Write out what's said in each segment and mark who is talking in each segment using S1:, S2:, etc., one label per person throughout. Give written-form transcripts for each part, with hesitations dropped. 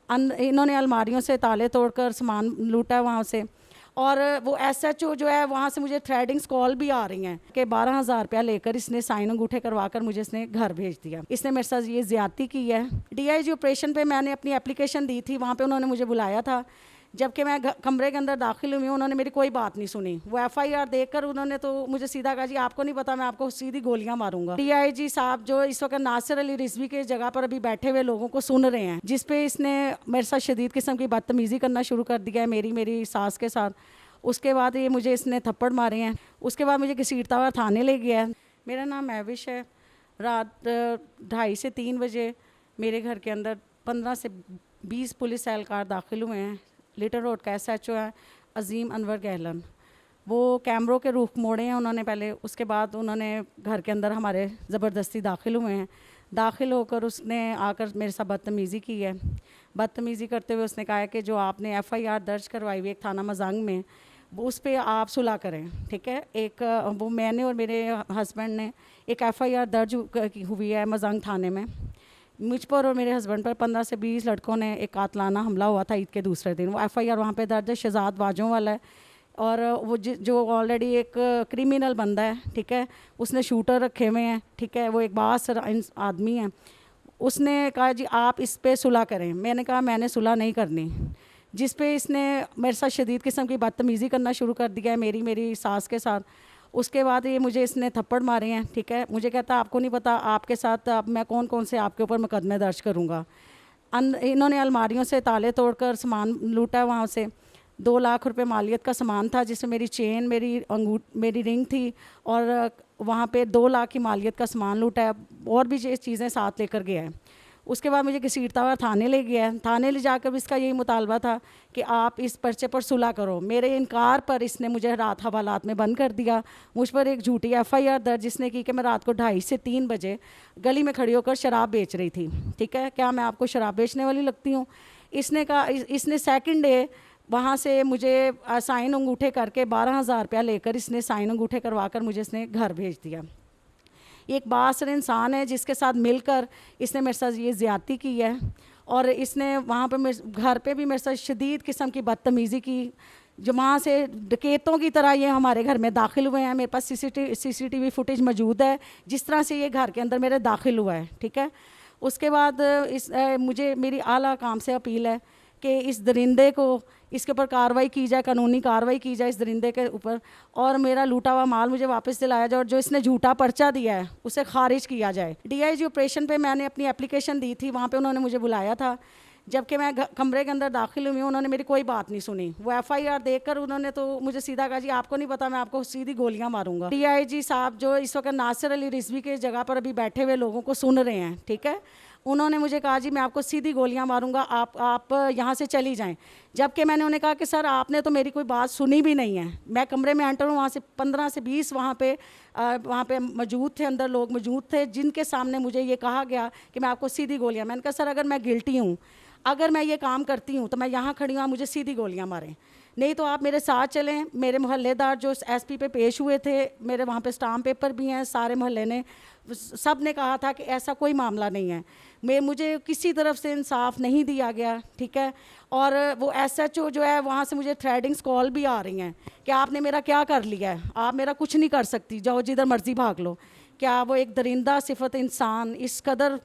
S1: इन्होंने अलमारियों से ताले तोड़कर सामान लूटा है वहाँ से। और वो एसएचओ जो है वहाँ से मुझे थ्रेडिंग्स कॉल भी आ रही हैं कि 12,000 रुपया लेकर इसने साइन अंगूठे करवाकर मुझे इसने घर भेज दिया। इसने मेरे साथ ये ज्यादती की है। डीआईजी ऑपरेशन पे मैंने अपनी एप्लीकेशन दी थी, वहाँ पे उन्होंने मुझे बुलाया था। जबकि मैं कमरे के अंदर दाखिल हुई, उन्होंने मेरी कोई बात नहीं सुनी। वो एफआईआर देखकर उन्होंने तो मुझे सीधा कहा, जी आपको नहीं पता, मैं आपको सीधी गोलियां मारूंगा। डीआईजी साहब जो इस वक्त नासिर अली रिजवी के जगह पर अभी बैठे हुए लोगों को सुन रहे हैं, जिसपे इसने मेरे साथ शदीद किस्म की बदतमीज़ी करना शुरू कर दिया है मेरी सास के साथ। उसके बाद ये मुझे इसने थप्पड़ मारे हैं। उसके बाद मुझे घसीटता हुआ थाने ले गया है। मेरा नाम महविश है। रात 2:30 से 3 बजे मेरे घर के अंदर 15 से 20 पुलिस एहलकार दाखिल हुए हैं। लिटिल रोड का एसएचओ है अजीम अनवर गहलन। वो कैमरों के रुख मोड़े हैं उन्होंने पहले, उसके बाद उन्होंने घर के अंदर हमारे ज़बरदस्ती दाखिल हुए हैं। दाखिल होकर उसने आकर मेरे साथ बदतमीज़ी की है। बदतमीज़ी करते हुए उसने कहा है कि जो आपने एफआईआर दर्ज करवाई हुई एक थाना मजांग में, वो उस पर आप सुलह करें, ठीक है। एक वो मैंने और मेरे हस्बैंड ने एक एफआईआर दर्ज हुई है मजांग थाने में। मुझ पर और मेरे हस्बैंड पर 15 से 20 लड़कों ने एक कातलाना हमला हुआ था ईद के दूसरे दिन। वो एफआईआर वहाँ पे दर्ज है, शहजाद वाजों वाला है। और वो जो ऑलरेडी एक क्रिमिनल बंदा है, ठीक है, उसने शूटर रखे हुए हैं, ठीक है, वो एक बास आदमी है। उसने कहा जी आप इस पे सुलह करें। मैंने कहा मैंने सुलह नहीं करनी। जिस पे इसने मेरे साथ शदीद किस्म की बदतमीज़ी करना शुरू कर दिया है मेरी सास के साथ। उसके बाद ये मुझे इसने थप्पड़ मारे हैं, ठीक है। मुझे कहता आपको नहीं पता आपके साथ अब मैं कौन कौन से आपके ऊपर मुकदमे दर्ज करूँगा। इन्होंने अलमारियों से ताले तोड़कर सामान लूटा है वहाँ से। 2 लाख रुपए मालियत का सामान था, जिसमें मेरी चेन, मेरी रिंग थी, और वहाँ पे 2 लाख की मालियत का सामान लूटा है। और भी ये चीज़ें साथ लेकर गया है। उसके बाद मुझे घसीटता हुआ थाने ले गया है। थाने ले जाकर भी इसका यही मुतालबा था कि आप इस पर्चे पर सुलह करो। मेरे इनकार पर इसने मुझे रात हवालात में बंद कर दिया। मुझ पर एक झूठी एफआईआर दर्ज इसने की कि मैं रात को 2:30 से 3 बजे गली में खड़ी होकर शराब बेच रही थी, ठीक है। क्या मैं आपको शराब बेचने वाली लगती हूँ? इसने कहा, इसने सेकंड डे वहाँ से मुझे साइन अंगूठे करके 12,000 रुपया लेकर इसने साइन अंगूठे करवाकर मुझे इसने घर भेज दिया। एक बासर इंसान है जिसके साथ मिलकर इसने मेरे साथ ये ज़्यादती की है। और इसने वहाँ पे घर पे भी मेरे साथ शदीद किस्म की बदतमीज़ी की। जो वहाँ से डकैतों की तरह ये हमारे घर में दाखिल हुए हैं। मेरे पास सीसीटीवी फुटेज मौजूद है जिस तरह से ये घर के अंदर मेरे दाखिल हुआ है, ठीक है। उसके बाद मुझे मेरी आला काम से अपील है कि इस दरिंदे को, इसके ऊपर कार्रवाई की जाए, कानूनी कार्रवाई की जाए इस दरिंदे के ऊपर, और मेरा लूटा हुआ माल मुझे वापस दिलाया जाए, और जो इसने झूठा पर्चा दिया है उसे खारिज किया जाए। डीआईजी ऑपरेशन पे मैंने अपनी एप्लीकेशन दी थी, वहाँ पे उन्होंने मुझे बुलाया था। जबकि मैं कमरे के अंदर दाखिल हुई, उन्होंने मेरी कोई बात नहीं सुनी। वो एफआईआर देखकर उन्होंने तो मुझे सीधा कहा, जी आपको नहीं पता, मैं आपको सीधी गोलियां मारूंगा। डीआईजी साहब जो इस वक्त नासिर अली रिजवी के जगह पर अभी बैठे हुए लोगों को सुन रहे हैं, ठीक है, उन्होंने मुझे कहा जी मैं आपको सीधी गोलियां मारूंगा, आप यहाँ से चली जाएं। जबकि मैंने उन्हें कहा कि सर आपने तो मेरी कोई बात सुनी भी नहीं है। मैं कमरे में एंटर हूँ, वहाँ से 15 से 20 वहाँ पे मौजूद थे, अंदर लोग मौजूद थे, जिनके सामने मुझे ये कहा गया कि मैं आपको सीधी गोलियाँ। मैंने कहा सर अगर मैं गिल्टी हूँ, अगर मैं ये काम करती हूँ तो मैं यहाँ खड़ी हूँ, मुझे सीधी गोलियाँ मारें, नहीं तो आप मेरे साथ चलें। मेरे मोहल्लेदार जो एसपी पे पेश हुए थे, मेरे वहाँ पे स्टाम्प पेपर भी हैं, सारे मोहल्ले ने, सब ने कहा था कि ऐसा कोई मामला नहीं है। मुझे किसी तरफ से इंसाफ नहीं दिया गया, ठीक है। और वो एसएचओ जो है वहाँ से मुझे थ्रेडिंग्स कॉल भी आ रही हैं कि आपने मेरा क्या कर लिया है, आप मेरा कुछ नहीं कर सकती, जाओ जिधर मर्जी भाग लो। क्या वो एक दरिंदा सिफत इंसान इस कदर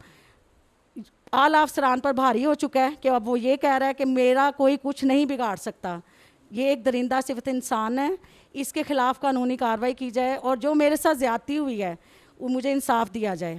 S1: आला अफसरान पर भारी हो चुका है कि अब वो ये कह रहा है कि मेरा कोई कुछ नहीं बिगाड़ सकता। ये एक दरिंदा सिफत इंसान है, इसके खिलाफ कानूनी कार्रवाई की जाए, और जो मेरे साथ ज़्यादती हुई है वो मुझे इंसाफ दिया जाए।